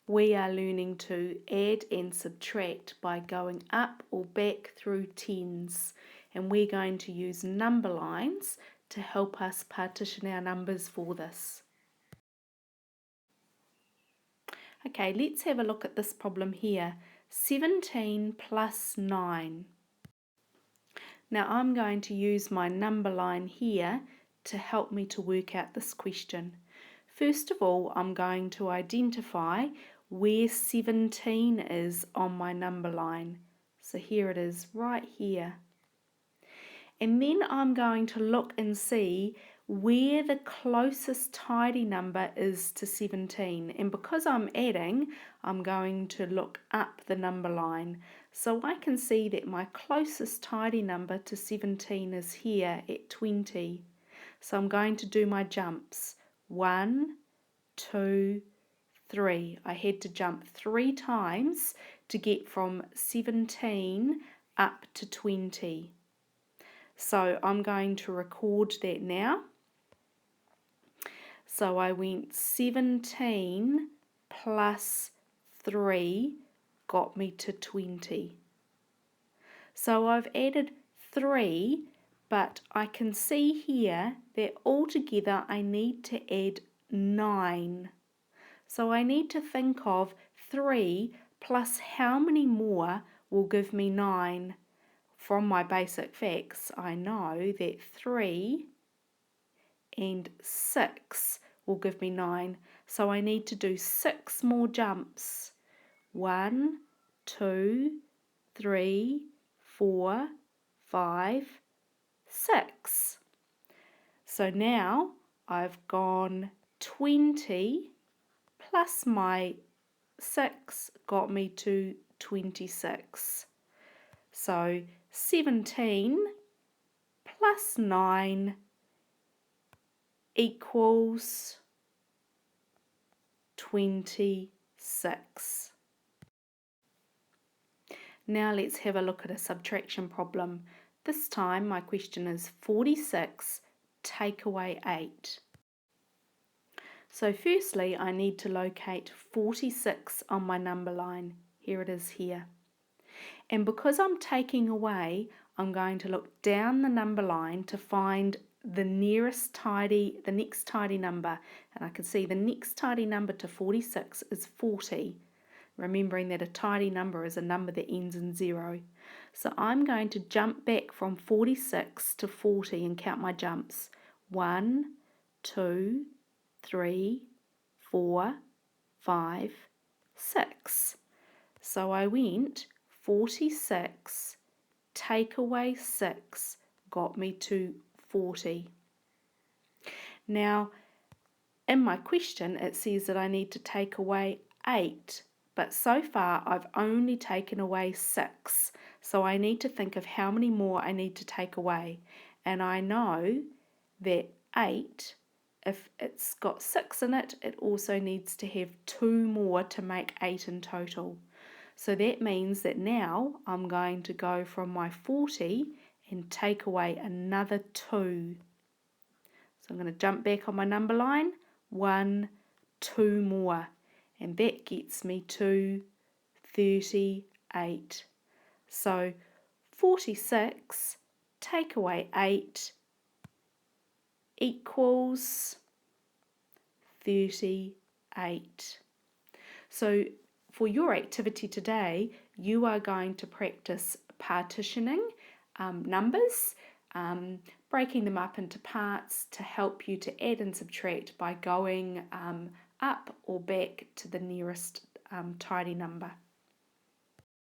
we are learning to add and subtract by going up or back through tens, and we're going to use number lines to help us partition our numbers for this. Okay, let's have a look at this problem here. 17 plus 9. Now I'm going to use my number line here to help me to work out this question. First of all, I'm going to identify where 17 is on my number line. So here it is, right here. And then I'm going to look and see where the closest tidy number is to 17. And because I'm adding, I'm going to look up the number line. So I can see that my closest tidy number to 17 is here at 20. So I'm going to do my jumps. 1, 2, 3. I had to jump 3 times to get from 17 up to 20. So I'm going to record that now. So I went 17 plus 3 got me to 20. So I've added 3, but I can see here that altogether I need to add 9. So I need to think of 3 plus how many more will give me 9. From my basic facts, I know that 3 and 6 will give me 9. So I need to do 6 more jumps. 1, 2, 3, 4, 5, 6. So now I've gone 20 plus my 6 got me to 26. So 17 plus 9 equals 26. Now let's have a look at a subtraction problem. This time my question is 46 take away 8. So firstly I need to locate 46 on my number line. Here it is here. And because I'm taking away, I'm going to look down the number line to find the next tidy number. And I can see the next tidy number to 46 is 40. Remembering that a tidy number is a number that ends in 0. So I'm going to jump back from 46 to 40 and count my jumps. 1, 2, 3, 4, 5, 6. So I went 46 take away 6 got me to 40. Now in my question it says that I need to take away 8, but so far I've only taken away 6, so I need to think of how many more I need to take away. And I know that 8, if it's got 6 in it, it also needs to have 2 more to make 8 in total. So that means that now I'm going to go from my 40 and take away another 2. So I'm going to jump back on my number line, 1, 2 more, and that gets me to 38. So 46 take away 8 equals 38. So for your activity today, you are going to practice partitioning numbers, breaking them up into parts to help you to add and subtract by going up or back to the nearest tidy number.